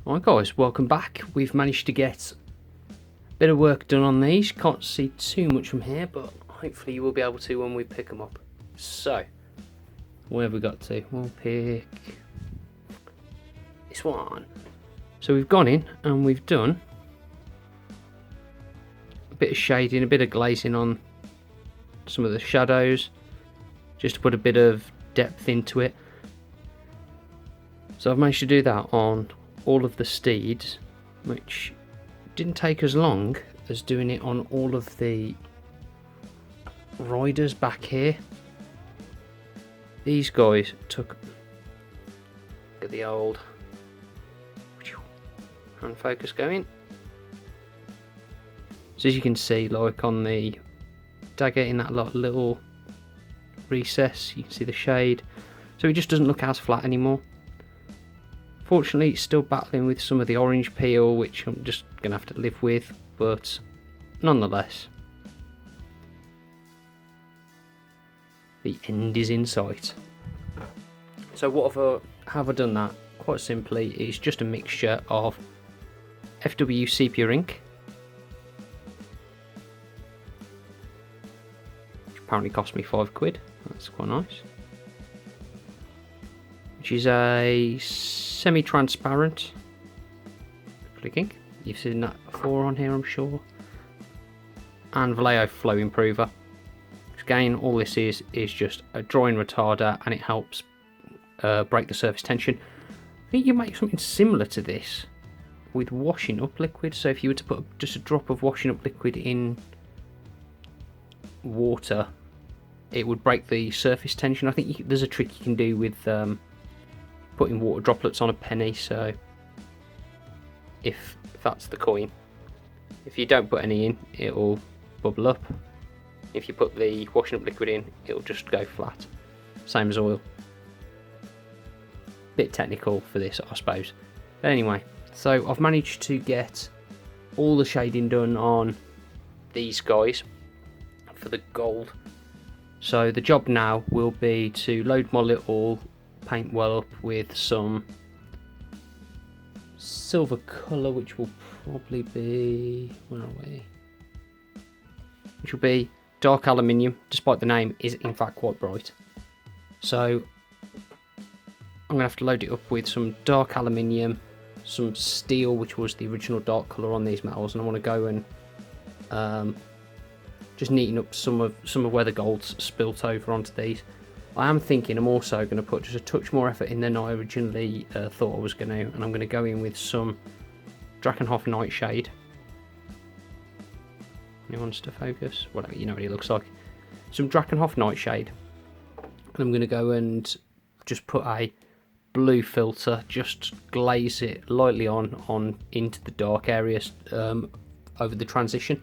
Alright guys, welcome back. We've managed to get a bit of work done on these. Can't see too much from here, but hopefully you will be able to when we pick them up. So, where have we got to? We'll pick this one. So we've gone in and we've done a bit of shading, a bit of glazing on some of the shadows, just to put a bit of depth into it. So I've managed to do that on all of the steeds, which didn't take as long as doing it on all of the riders back here. These guys took, look at the old hand focus going. So as you can see, like on the dagger in that little recess, you can see the shade, so it just doesn't look as flat anymore. Fortunately, it's still battling with some of the orange peel, which I'm just going to have to live with, but nonetheless, the end is in sight. So what have I done that? Quite simply, it's just a mixture of FW sepia ink, which apparently cost me £5. That's quite nice. Which is a semi-transparent acrylic ink. You've seen that before on here, I'm sure. And Vallejo Flow Improver. Again, all this is just a drawing retarder, and it helps break the surface tension. I think you make something similar to this with washing up liquid. So if you were to put just a drop of washing up liquid in water, it would break the surface tension. I think there's a trick you can do with putting water droplets on a penny. So if that's the coin, if you don't put any in, it'll bubble up. If you put the washing up liquid in, it'll just go flat. Same as oil. Bit technical for this, I suppose. But anyway, so I've managed to get all the shading done on these guys for the gold. So the job now will be to load my little paint well up with some silver colour, which will probably be, where are we? Which will be dark aluminium, despite the name is in fact quite bright. So I'm going to have to load it up with some dark aluminium, some steel, which was the original dark colour on these metals, and I want to go and just neaten up some of where the gold's spilt over onto these. I am thinking I'm also going to put just a touch more effort in than I originally thought I was going to, and I'm going to go in with some Drakenhof Nightshade. Anyone wants to focus? Whatever, you know what he looks like. Some Drakenhof Nightshade. And I'm going to go and just put a blue filter, just glaze it lightly on into the dark areas over the transition.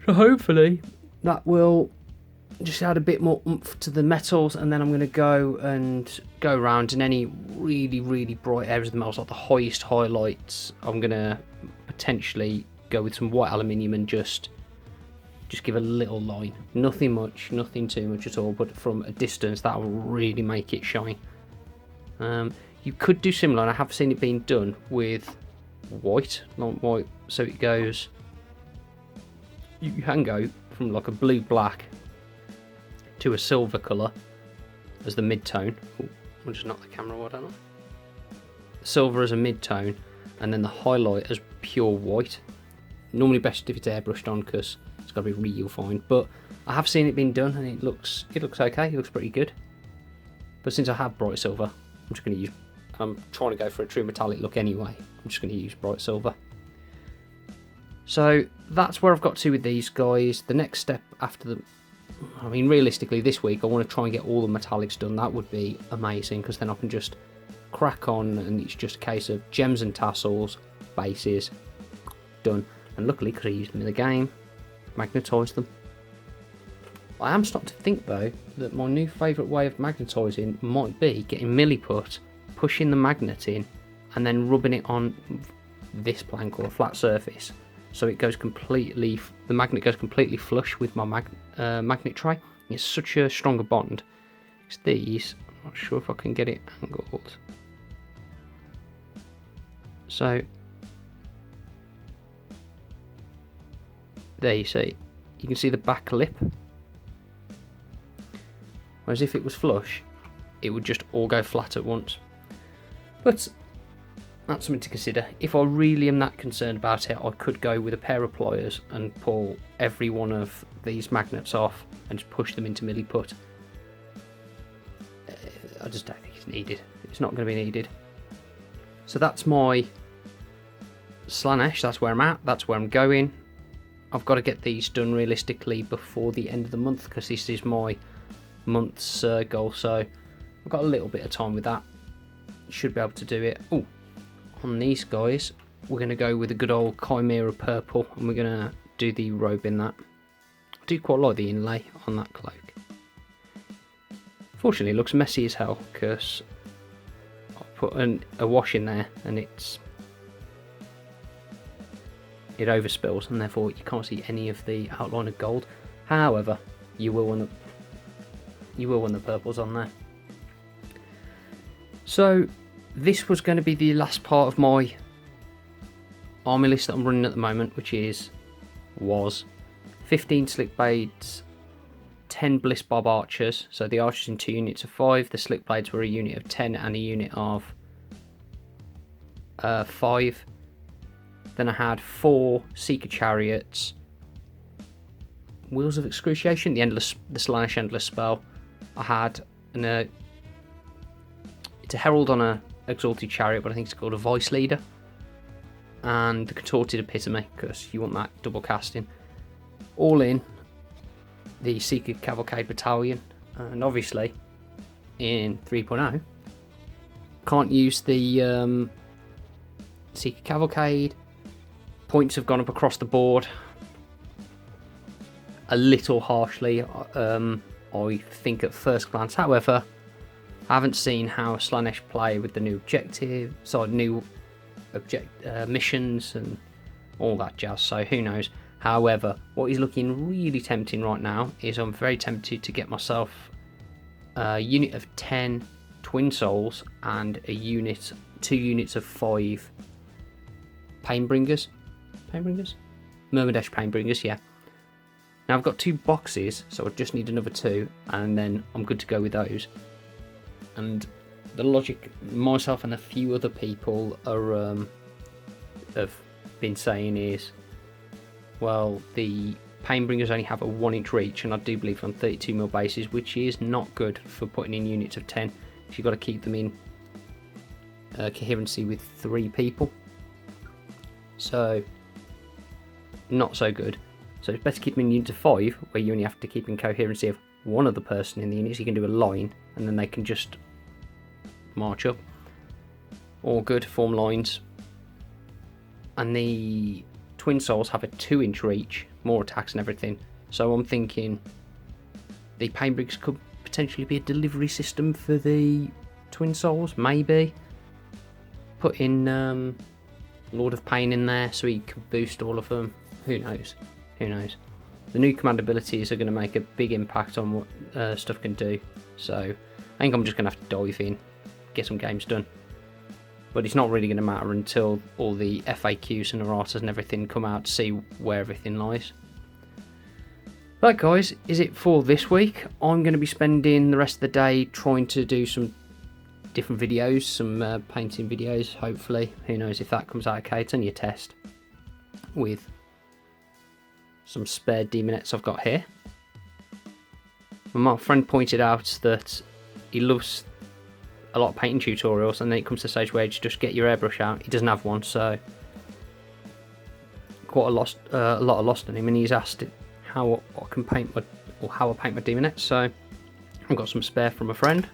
So hopefully that will just add a bit more oomph to the metals, and then I'm going to go around in any really bright areas of the metals, like the highest highlights. I'm going to potentially go with some white aluminium and just give a little line. Nothing much, nothing too much at all, but from a distance that will really make it shine. You could do similar, and I have seen it being done with white, not white, so it goes, you can go from like a blue black to a silver colour as the mid-tone. I'll just knock the camera away, don't I? Silver as a mid-tone, and then the highlight as pure white. Normally best if it's airbrushed on, because it's got to be real fine, but I have seen it being done, and it looks okay. It looks pretty good. But since I have bright silver, I'm just going to use, I'm trying to go for a true metallic look anyway, I'm just going to use bright silver. So that's where I've got to with these guys. The next step after the, I mean realistically this week I want to try and get all the metallics done. That would be amazing, because then I can just crack on, and it's just a case of gems and tassels, bases, done. And luckily, because I used them in the game, magnetised them. I am starting to think though that my new favourite way of magnetising might be getting milliput, pushing the magnet in, and then rubbing it on this plank or a flat surface, so it goes completely, the magnet goes completely flush with my magnet tray. It's such a stronger bond. It's these, I'm not sure if I can get it angled. So there you see, you can see the back lip. Whereas if it was flush, it would just all go flat at once. But that's something to consider. If I really am that concerned about it, I could go with a pair of pliers and pull every one of these magnets off and just push them into milliput. I just don't think it's needed. It's not going to be needed. So that's my Slaanesh. That's where I'm at. That's where I'm going. I've got to get these done realistically before the end of the month, because this is my month's goal. So I've got a little bit of time with that. Should be able to do it. Oh, on these guys, we're going to go with a good old Chimera purple, and we're going to do the robe in that. I do quite like the inlay on that cloak. Fortunately, it looks messy as hell because I put a wash in there and it overspills, and therefore you can't see any of the outline of gold. However, you will when the purple's on there. So this was going to be the last part of my army list that I'm running at the moment, which was 15 slick blades, 10 bliss bob archers. So the archers in 2 units of 5, the slick blades were a unit of 10 and a unit of 5. Then I had 4 seeker chariots, wheels of excruciation, the Slaanesh endless spell. I had it's a herald on a exalted chariot, but I think it's called a vice leader, and the contorted epitome, because you want that double casting. All in the Seeker Cavalcade Battalion, and obviously in 3.0 can't use the Seeker Cavalcade. Points have gone up across the board a little harshly, I think at first glance. However, I haven't seen how Slaanesh play with the new objective, missions and all that jazz, so who knows. However, what is looking really tempting right now is I'm very tempted to get myself a unit of 10 Twin Souls and 2 units of 5 Painbringers? Myrmidesh Painbringers, yeah. Now I've got 2 boxes, so I just need another 2, and then I'm good to go with those. And the logic myself and a few other people have been saying is, well, the Painbringers only have a 1-inch reach, and I do believe on 32mm bases, which is not good for putting in units of 10. You've got to keep them in coherency with 3 people. So, not so good. So it's better to keep them in units of 5, where you only have to keep in coherency of one other person in the unit, so you can do a line, and then they can just march up. All good, form lines. And the Twin Souls have a 2-inch reach, more attacks and everything. So I'm thinking the Painbringers could potentially be a delivery system for the Twin Souls, maybe. Put in Lord of Pain in there so he can boost all of them. Who knows? Who knows? The new command abilities are going to make a big impact on what stuff can do. So I think I'm just going to have to dive in, get some games done. But it's not really going to matter until all the FAQs and erratas and everything come out to see where everything lies. Right guys, is it for this week? I'm going to be spending the rest of the day trying to do some different videos, some painting videos, hopefully. Who knows if that comes out okay. It's only a test with some spare demonettes I've got here. My friend pointed out that he loves a lot of painting tutorials, and then it comes to a stage where you just get your airbrush out. He doesn't have one, so quite a lot of lost on him, and he's asked how I can paint how I paint my demonettes. So I've got some spare from a friend.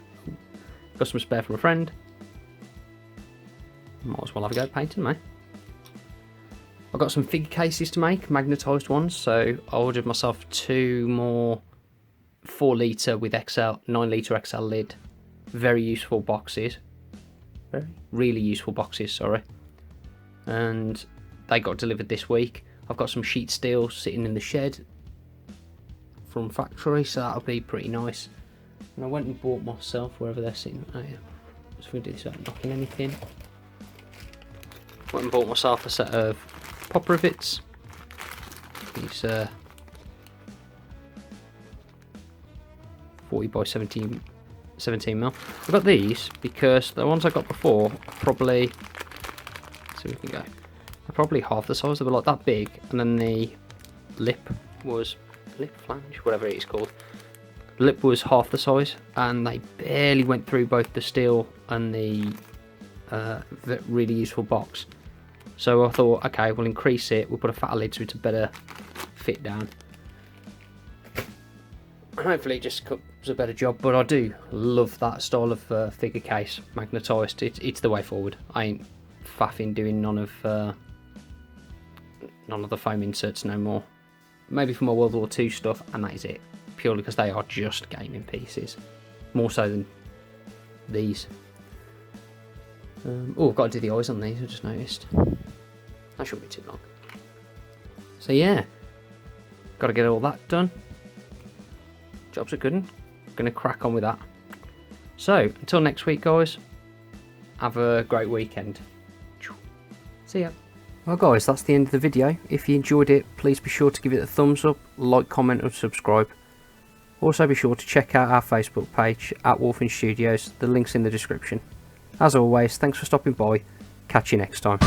Might as well have a go at painting, mate. I've got some figure cases to make, magnetised ones, so I ordered myself 2 more 4-litre with 9-litre XL lid. Very useful boxes. Really useful boxes, sorry. And they got delivered this week. I've got some sheet steel sitting in the shed from factory, so that'll be pretty nice. And I went and bought myself, wherever they're sitting. Oh yeah. Just going to do this without knocking anything. Went and bought myself a set of pop rivets. These 40 by 17 mil. I got these because the ones I got before are probably, let's see if we can go, they're probably half the size. They were like that big, and then the lip flange, whatever it is called. The lip was half the size, and they barely went through both the steel and the really useful box. So I thought, okay, we'll increase it. We'll put a fatter lid so it's a better fit down. And hopefully it just does a better job. But I do love that style of figure case, magnetised. It's the way forward. I ain't faffing doing none of the foam inserts no more. Maybe for my World War II stuff, and that is it. Purely because they are just gaming pieces, more so than these. Oh, I've got to do the eyes on these. I just noticed. That shouldn't be too long. So yeah, got to get all that done. Jobs are good. Gonna crack on with that. So until next week, guys. Have a great weekend. See ya. Well guys, that's the end of the video. If you enjoyed it, please be sure to give it a thumbs up, like, comment and subscribe. Also be sure to check out our Facebook page at Wolfing Studios. The link's in the description. As always, thanks for stopping by. Catch you next time.